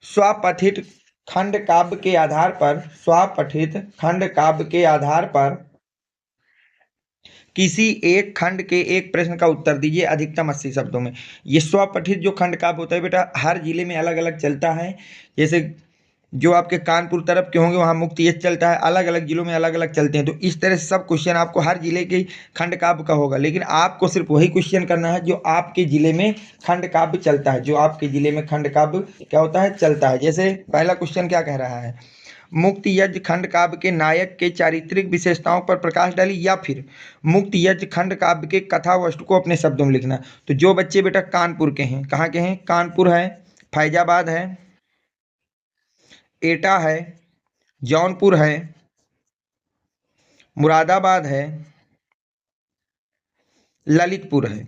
स्वपठित खंड काव्य के आधार पर, स्वपठित खंड काव्य के आधार पर किसी एक खंड के एक प्रश्न का उत्तर दीजिए अधिकतम 80 शब्दों में। ये स्वपठित जो खंड काव्य होता है बेटा, हर जिले में अलग अलग चलता है। जैसे जो आपके कानपुर तरफ के होंगे वहाँ मुक्त ये चलता है, अलग अलग जिलों में अलग अलग चलते हैं। तो इस तरह से सब क्वेश्चन आपको हर जिले के खंड काव्य का होगा, लेकिन आपको सिर्फ वही क्वेश्चन करना है जो आपके जिले में खंड काव्य चलता है, जो आपके जिले में खंड काव्य क्या होता है, चलता है। जैसे पहला क्वेश्चन क्या कह रहा है, मुक्त यज्ञ खंड काव्य के नायक के चारित्रिक विशेषताओं पर प्रकाश डाली, या फिर मुक्त यज्ञ खंड काव्य के कथा वस्तु को अपने शब्दों में लिखना। तो जो बच्चे बेटा कानपुर के हैं, कहाँ के हैं, कानपुर है, फैजाबाद है, एटा है, जौनपुर है, मुरादाबाद है, ललितपुर है,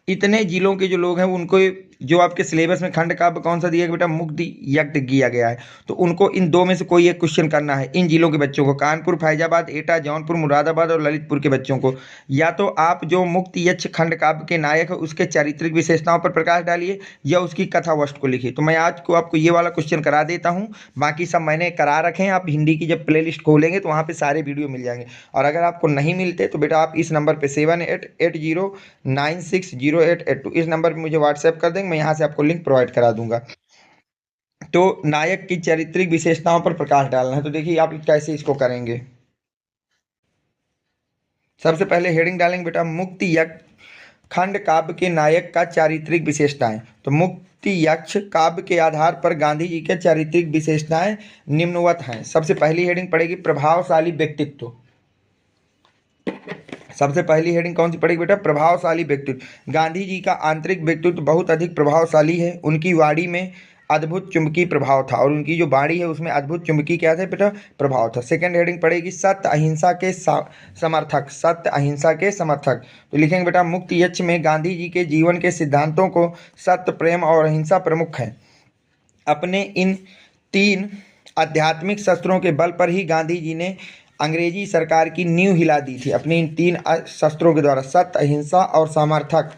इतने जिलों के जो लोग हैं उनको जो आपके सिलेबस में खंड काव्य कौन सा दिया गया बेटा, मुक्त यज्ञ दिया गया है। तो उनको इन दो में से कोई एक क्वेश्चन करना है, इन जिलों के बच्चों को, कानपुर, फैजाबाद, एटा, जौनपुर, मुरादाबाद और ललितपुर के बच्चों को। या तो आप जो मुक्त यज्ञ खंड काव्य के नायक है उसके चारित्रिक विशेषताओं पर प्रकाश डालिए, या उसकी कथा वस्तु को लिखिए। तो मैं आज को आपको ये वाला क्वेश्चन करा देता हूँ, बाकी सब मैंने करा रखे हैं। आप हिंदी की जब प्ले खोलेंगे तो वहाँ पर सारे वीडियो मिल जाएंगे। और अगर आपको नहीं मिलते तो बेटा आप इस नंबर पर 7880960882 इस नंबर पर मुझे व्हाट्सएप कर देंगे, मैं यहाँ से आपको लिंक प्रोवाइड करा दूंगा। तो नायक की चारित्रिक विशेषताओं पर प्रकाश डालना है। तो देखिए आप कैसे इसको करेंगे। सबसे पहले हेडिंग डालेंगे बेटा, मुक्ति यज्ञ खंड काव्य के नायक का चारित्रिक विशेषताएं। तो मुक्ति यज्ञ काव्य के आधार पर गांधी जी के चारित्रिक विशेषताएं निम्नवत हैं। सबसे पहली हेडिंग पड़ेगी प्रभावशाली व्यक्तित्व। सबसे पहली हेडिंग कौन सी पड़ेगी बेटा, प्रभावशाली व्यक्तित्व। गांधी जी का आंतरिक व्यक्तित्व बहुत अधिक प्रभावशाली है। उनकी वाणी में अद्भुत चुंबकीय प्रभाव था, और उनकी जो वाणी है उसमें अद्भुत चुंबकीय क्या था बेटा, प्रभाव था। सेकंड हेडिंग पड़ेगी सत्य अहिंसा के समर्थक। सत्य अहिंसा के समर्थक। तो लिखेंगे बेटा, मुक्त यज्ञ में गांधी जी के जीवन के सिद्धांतों को सत्य, प्रेम और अहिंसा प्रमुख है। अपने इन 3 आध्यात्मिक शस्त्रों के बल पर ही गांधी जी ने अंग्रेजी सरकार की नींव हिला दी थी। अपने इन 3 शस्त्रों के द्वारा, सत्य, अहिंसा और सामर्थक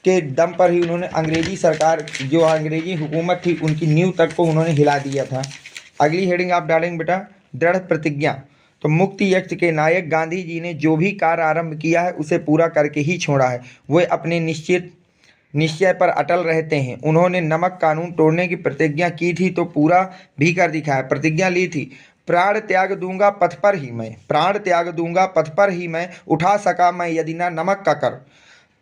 के दम पर ही उन्होंने अंग्रेजी सरकार, जो अंग्रेजी हुकूमत थी, उनकी नींव तक को उन्होंने हिला दिया था। अगली हेडिंग आप डालेंगे बेटा, दृढ़ प्रतिज्ञा। तो मुक्ति यज्ञ के नायक गांधी जी ने जो भी कार्य आरंभ किया है उसे पूरा करके ही छोड़ा है। वे अपने निश्चय पर अटल रहते हैं। उन्होंने नमक कानून तोड़ने की प्रतिज्ञा की थी तो पूरा भी कर दिखाया। प्रतिज्ञा ली थी, प्राण त्याग दूंगा पथ पर ही मैं, प्राण त्याग दूंगा पथ पर ही मैं, उठा सका मैं यदि ना नमक का कर।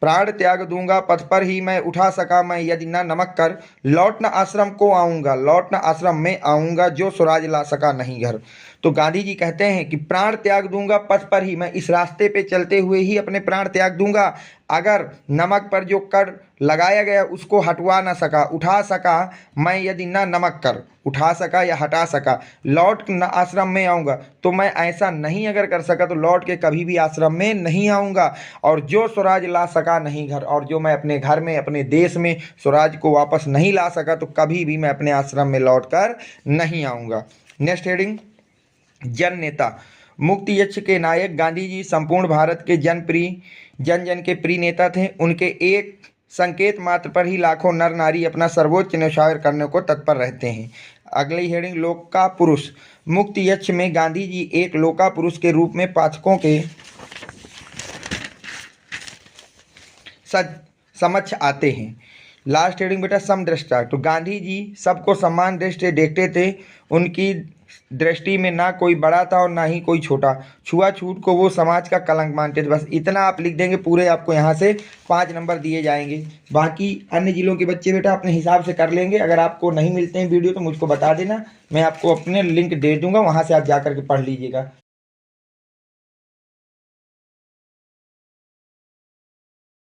प्राण त्याग दूंगा पथ पर ही मैं, उठा सका मैं यदि ना नमक कर। लौट न आश्रम को आऊंगा, लौट न आश्रम में आऊंगा, जो स्वराज ला सका नहीं घर। तो गांधी जी कहते हैं कि प्राण त्याग दूंगा पथ पर ही, मैं इस रास्ते पे चलते हुए ही अपने प्राण त्याग दूंगा। अगर नमक पर जो कर लगाया गया उसको हटवा ना सका, उठा सका मैं यदि ना नमक कर, उठा सका या हटा सका, लौट न आश्रम में आऊँगा। तो मैं ऐसा नहीं अगर कर सका तो लौट के कभी भी आश्रम में नहीं आऊँगा। और जो स्वराज ला सका नहीं घर, और जो मैं अपने घर में, अपने देश में स्वराज को वापस नहीं ला सका तो कभी भी मैं अपने आश्रम में लौट कर नहीं आऊँगा। नेक्स्ट हेडिंग, जन नेता। मुक्ति यज्ञ के नायक गांधी जी संपूर्ण भारत के जन जन के प्रिय नेता थे। उनके एक संकेत मात्र पर ही लाखों नर नारी अपना सर्वोच्च न्यौछावर करने को तत्पर रहते हैं। अगली हेडिंग, लोका पुरुष। मुक्ति यज्ञ में गांधी जी एक लोका पुरुष के रूप में पाठकों के समक्ष आते हैं। लास्ट हेडिंग बेटा, समदृष्टा। तो गांधी जी सबको समान दृष्टि देखते थे। उनकी दृष्टि में ना कोई बड़ा था और ना ही कोई छोटा। छुआछूत को वो समाज का कलंक मानते थे। बस इतना आप लिख देंगे, पूरे आपको यहाँ से 5 नंबर दिए जाएंगे। बाकी अन्य जिलों के बच्चे बेटा अपने हिसाब से कर लेंगे। अगर आपको नहीं मिलते हैं वीडियो तो मुझको बता देना, मैं आपको अपने लिंक दे दूंगा, वहाँ से आप जा करके पढ़ लीजिएगा।